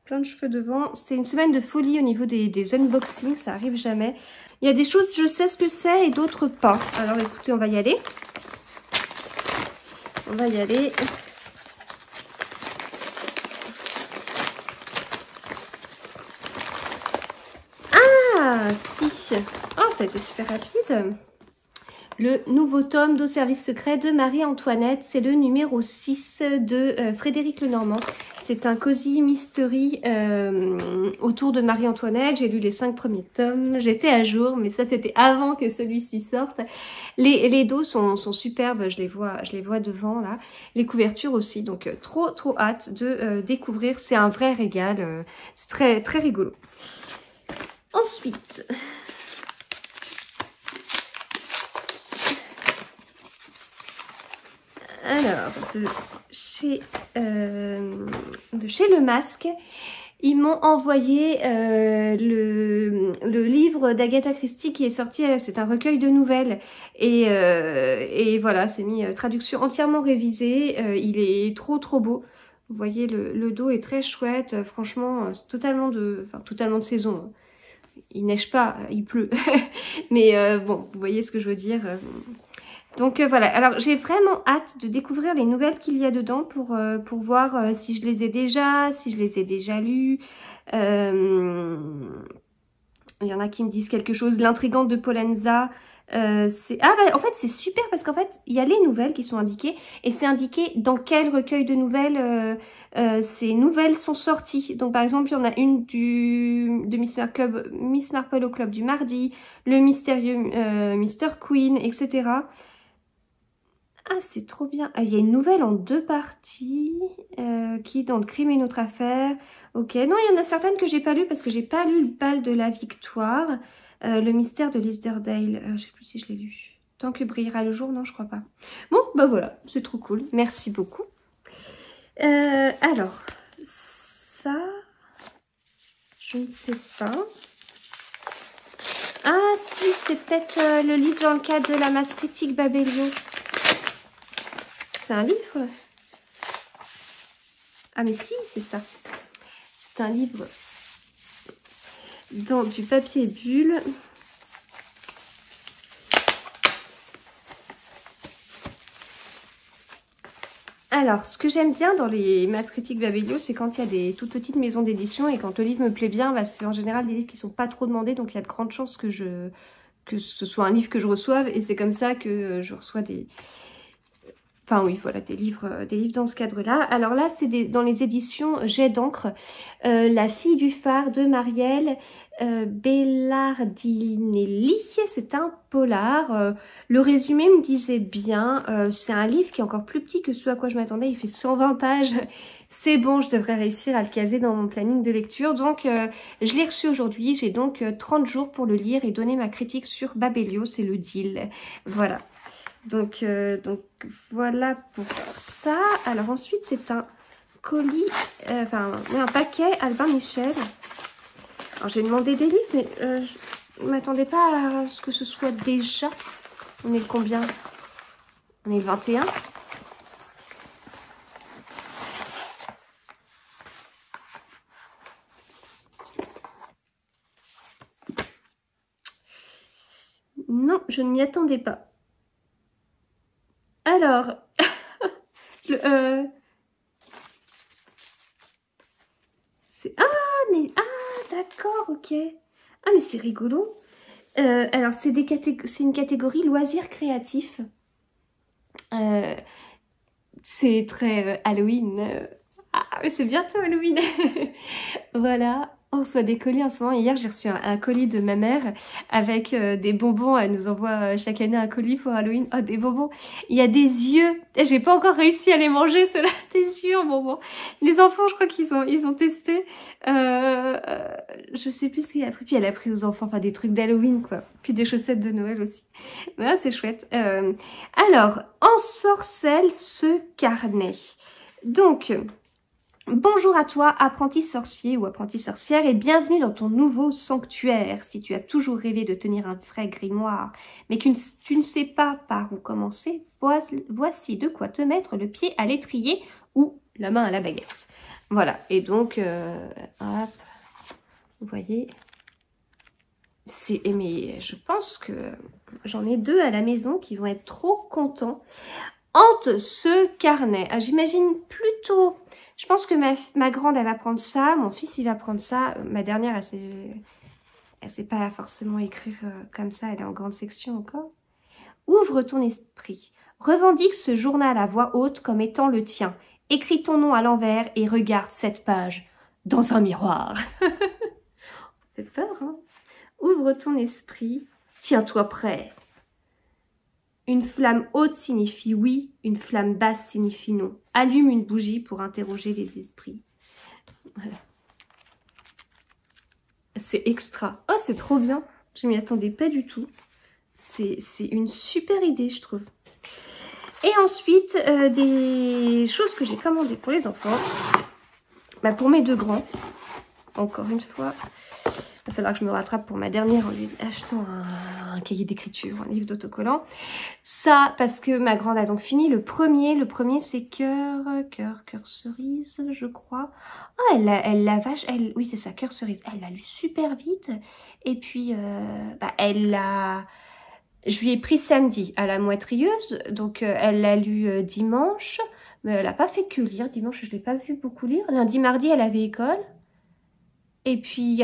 Plein de cheveux devant. C'est une semaine de folie au niveau des unboxings. Ça arrive jamais. Il y a des choses, je sais ce que c'est et d'autres pas. Alors écoutez, on va y aller. On va y aller. Ah, si. Oh, ça a été super rapide. Le nouveau tome d'Au service secret de Marie-Antoinette. C'est le numéro 6 de Frédéric Lenormand. C'est un cosy mystery autour de Marie-Antoinette. J'ai lu les 5 premiers tomes. J'étais à jour, mais ça c'était avant que celui-ci sorte. Les dos sont superbes, je les vois devant là. Les couvertures aussi, donc trop hâte de découvrir. C'est un vrai régal. C'est très, très rigolo. Ensuite... Alors, de chez Le Masque, ils m'ont envoyé le livre d'Agatha Christie qui est sorti, c'est un recueil de nouvelles. Et voilà, c'est mis traduction entièrement révisée, il est trop beau. Vous voyez, le dos est très chouette, franchement, c'est totalement de saison. Il neige pas, il pleut. Mais bon, vous voyez ce que je veux dire. Donc voilà, alors j'ai vraiment hâte de découvrir les nouvelles qu'il y a dedans pour voir si je les ai déjà, si je les ai déjà lues. Il y en a qui me disent quelque chose. L'intrigante de Pollenza, en fait c'est super parce qu'en fait il y a les nouvelles qui sont indiquées et c'est indiqué dans quel recueil de nouvelles ces nouvelles sont sorties. Donc par exemple il y en a une de Miss Marple au club du mardi, le mystérieux Mr. Queen, etc. Ah, c'est trop bien. Ah, il y a une nouvelle en 2 parties qui est dans Le crime et une autre affaire. Ok, non, il y en a certaines que j'ai pas lues parce que j'ai pas lu Le bal de la victoire. Le mystère de Lisderdale. Je sais plus si je l'ai lu. Tant que brillera le jour, non, je crois pas. Bon, bah voilà, c'est trop cool. Merci beaucoup. Alors, ça, je ne sais pas. Ah, si, c'est peut-être le livre dans le cadre de la masse critique Babelio. C'est un livre? Ah mais si, c'est ça. C'est un livre dans du papier bulle. Alors, ce que j'aime bien dans les masses critiques Babelio, c'est quand il y a des toutes petites maisons d'édition et quand le livre me plaît bien, bah, c'est en général des livres qui sont pas trop demandés, donc il y a de grandes chances que ce soit un livre que je reçoive, et c'est comme ça que je reçois des... Enfin oui, voilà, des livres dans ce cadre-là. Alors là, c'est dans les éditions Jet d'encre, La fille du phare de Marielle Bellardinelli. C'est un polar. Le résumé me disait bien. C'est un livre qui est encore plus petit que ce à quoi je m'attendais. Il fait 120 pages. C'est bon, je devrais réussir à le caser dans mon planning de lecture. Donc, je l'ai reçu aujourd'hui. J'ai donc 30 jours pour le lire et donner ma critique sur Babelio. C'est le deal. Voilà. Donc voilà pour ça. Alors ensuite, c'est un colis, un paquet Albin Michel. Alors j'ai demandé des livres, mais je ne m'attendais pas à ce que ce soit déjà. On est le combien? On est le 21. Non, je ne m'y attendais pas. Alors, d'accord, ok. Ah, mais c'est rigolo. Alors, c'est une catégorie loisirs créatifs. C'est très Halloween. Ah, mais c'est bientôt Halloween. Voilà. On reçoit des colis en ce moment. Hier, j'ai reçu un colis de ma mère avec des bonbons. Elle nous envoie chaque année un colis pour Halloween. Oh, des bonbons. Il y a des yeux. J'ai pas encore réussi à les manger, ceux-là. Des yeux en bonbons. Les enfants, je crois qu'ils ont testé. Je sais plus ce qu'il a pris. Puis elle a pris aux enfants, enfin des trucs d'Halloween, quoi. Puis des chaussettes de Noël aussi. Voilà, c'est chouette. Alors, ensorcelle ce carnet. Donc... Bonjour à toi, apprenti sorcier ou apprentie sorcière, et bienvenue dans ton nouveau sanctuaire. Si tu as toujours rêvé de tenir un vrai grimoire, mais que tu ne sais pas par où commencer, voici de quoi te mettre le pied à l'étrier ou la main à la baguette. Voilà, et donc, hop, vous voyez, mais je pense que j'en ai 2 à la maison qui vont être trop contents. Hante ce carnet. Ah, j'imagine plutôt... Je pense que ma grande, elle va prendre ça. Mon fils, il va prendre ça. Ma dernière, elle sait pas forcément écrire comme ça. Elle est en grande section encore. Ouvre ton esprit. Revendique ce journal à voix haute comme étant le tien. Écris ton nom à l'envers et regarde cette page dans un miroir. C'est peur, hein? Ouvre ton esprit. Tiens-toi prêt. Une flamme haute signifie oui, une flamme basse signifie non. Allume une bougie pour interroger les esprits. Voilà. C'est extra. Oh, c'est trop bien. Je m'y attendais pas du tout. C'est une super idée, je trouve. Et ensuite, des choses que j'ai commandées pour les enfants. Bah, pour mes 2 grands, encore une fois. Il va falloir que je me rattrape pour ma dernière en lui achetant un cahier d'écriture, un livre d'autocollant. Ça, parce que ma grande a donc fini. Le premier c'est cœur cerise, je crois. Ah, oui, c'est ça, cœur cerise. Elle l'a lu super vite. Et puis, je lui ai pris samedi à la moitrieuse. Donc, elle l'a lu dimanche. Mais elle n'a pas fait que lire. Dimanche, je ne l'ai pas vu beaucoup lire. Lundi, mardi, elle avait école. Et puis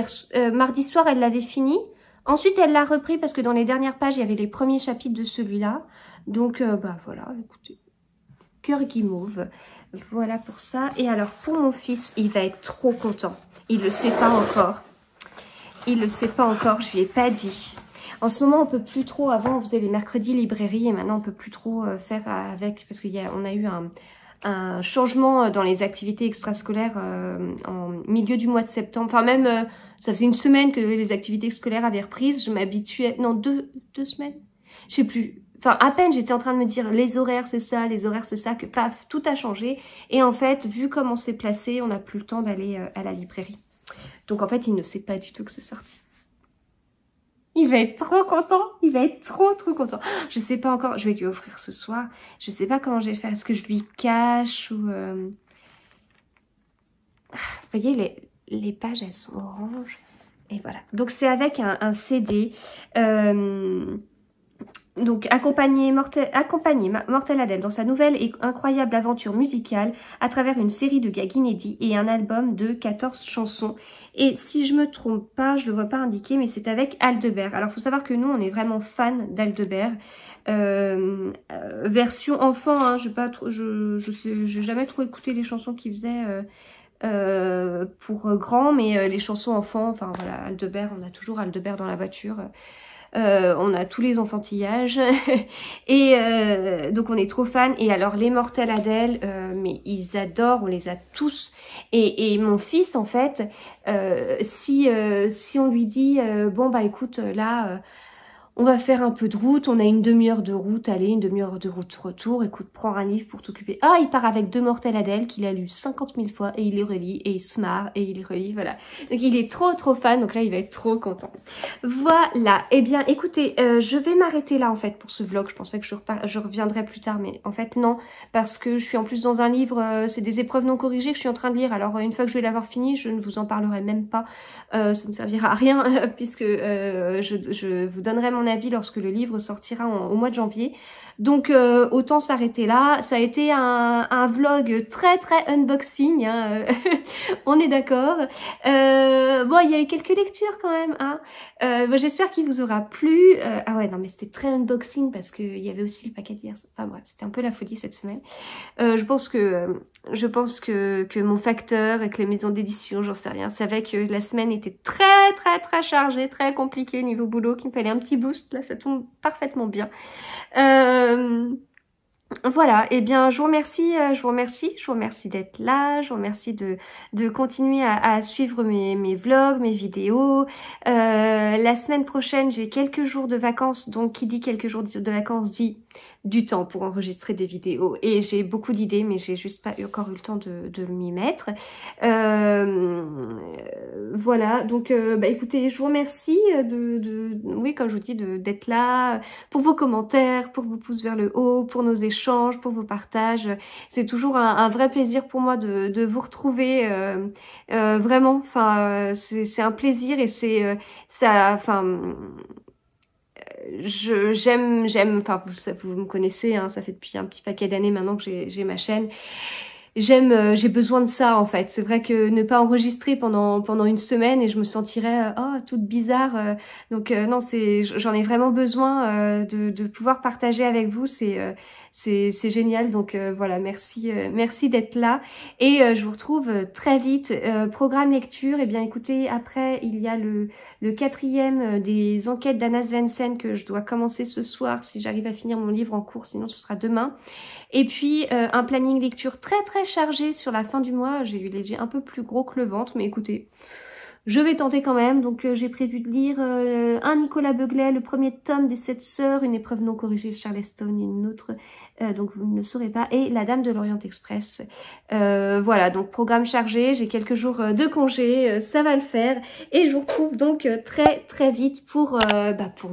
mardi soir, elle l'avait fini. Ensuite, elle l'a repris parce que dans les dernières pages, il y avait les premiers chapitres de celui-là. Donc, voilà, écoutez. Cœur guimauve. Voilà pour ça. Et alors, pour mon fils, il va être trop content. Il ne le sait pas encore. Il ne le sait pas encore, je lui ai pas dit. En ce moment, on peut plus trop. Avant, on faisait les mercredis librairie et maintenant, on peut plus trop faire avec. Parce qu'on a eu un changement dans les activités extrascolaires en milieu du mois de septembre. Enfin même, ça faisait une semaine que les activités scolaires avaient repris. Je m'habituais... Non, deux semaines. Je sais plus. Enfin, à peine, j'étais en train de me dire les horaires, c'est ça, les horaires, c'est ça, que paf, tout a changé. Et en fait, vu comment c'est placé, on n'a plus le temps d'aller à la librairie. Donc en fait, il ne sait pas du tout que c'est sorti. Il va être trop content. Il va être trop content. Je sais pas encore. Je vais lui offrir ce soir. Je sais pas comment je vais faire. Est-ce que je lui cache ou... Vous voyez, les pages, elles sont oranges. Et voilà. Donc c'est avec un CD. Donc, accompagner Mortel Adèle dans sa nouvelle et incroyable aventure musicale à travers une série de gags inédits et un album de 14 chansons. Et si je me trompe pas, je le vois pas indiqué, mais c'est avec Aldebert. Alors, faut savoir que nous, on est vraiment fans d'Aldebert. Version enfant, hein, j'ai jamais trop écouté les chansons qu'il faisait pour grand, mais les chansons enfants, enfin voilà, Aldebert, on a toujours Aldebert dans la voiture. On a tous les enfantillages et donc on est trop fans. Et alors les Mortel Adèle, mais ils adorent, on les a tous. Et mon fils en fait, si on lui dit bon bah écoute là on va faire un peu de route, on a une demi-heure de route, allez, une demi-heure de route retour, écoute, prends un livre pour t'occuper. Ah, il part avec 2 Mortel Adèle qu'il a lu 50 000 fois et il les relit et il se marre et il les relit, voilà. Donc il est trop fan, donc là il va être trop content. Voilà, eh bien écoutez, je vais m'arrêter là en fait pour ce vlog. Je pensais que je reviendrai plus tard, mais en fait non, parce que je suis en plus dans un livre, c'est des épreuves non corrigées que je suis en train de lire. Alors une fois que je vais l'avoir fini, je ne vous en parlerai même pas, ça ne servira à rien puisque je vous donnerai mon avis lorsque le livre sortira au mois de janvier. Donc autant s'arrêter là. Ça a été un vlog très unboxing, hein. On est d'accord. Bon, il y a eu quelques lectures quand même, hein. Bon, j'espère qu'il vous aura plu. Ah ouais, non mais c'était très unboxing parce qu'il y avait aussi le paquet d'hier. Enfin bref, c'était un peu la folie cette semaine. Je pense que mon facteur et que les maisons d'édition, j'en sais rien, savaient que la semaine était très chargée, très compliquée niveau boulot, qu'il me fallait un petit boost. Là, ça tombe parfaitement bien. Voilà, et eh bien je vous remercie d'être là, je vous remercie de continuer à suivre mes vlogs, mes vidéos. La semaine prochaine, j'ai quelques jours de vacances, donc qui dit quelques jours de vacances dit du temps pour enregistrer des vidéos. Et j'ai beaucoup d'idées, mais j'ai juste pas encore eu le temps de m'y mettre. Voilà, donc bah écoutez, je vous remercie oui, comme je vous dis, d'être là, pour vos commentaires, pour vos pouces vers le haut, pour nos échanges, pour vos partages. C'est toujours un vrai plaisir pour moi de vous retrouver, vraiment, enfin, c'est un plaisir et c'est ça, enfin... j'aime, enfin vous me connaissez, hein, ça fait depuis un petit paquet d'années maintenant que j'ai ma chaîne. J'ai besoin de ça en fait. C'est vrai que ne pas enregistrer pendant une semaine et je me sentirais toute bizarre. Donc non, j'en ai vraiment besoin de pouvoir partager avec vous. C'est génial. Donc voilà, merci d'être là et je vous retrouve très vite. Programme lecture. Eh bien écoutez, après il y a le 4e des enquêtes d'Anna Svensson que je dois commencer ce soir si j'arrive à finir mon livre en cours, sinon ce sera demain. Et puis un planning lecture très chargé sur la fin du mois. J'ai eu les yeux un peu plus gros que le ventre, mais écoutez, je vais tenter quand même. Donc j'ai prévu de lire un Nicolas Beuglet, le premier tome des 7 sœurs, une épreuve non corrigée de Charleston, une autre, donc vous ne le saurez pas, et La Dame de l'Orient Express. Voilà, donc programme chargé, j'ai quelques jours de congé, ça va le faire. Et je vous retrouve donc très vite pour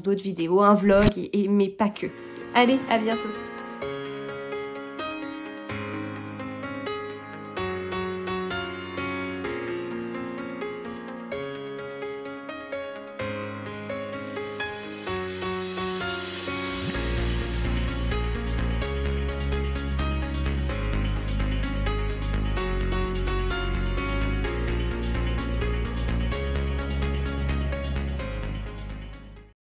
d'autres vidéos, un vlog, mais pas que. Allez, à bientôt.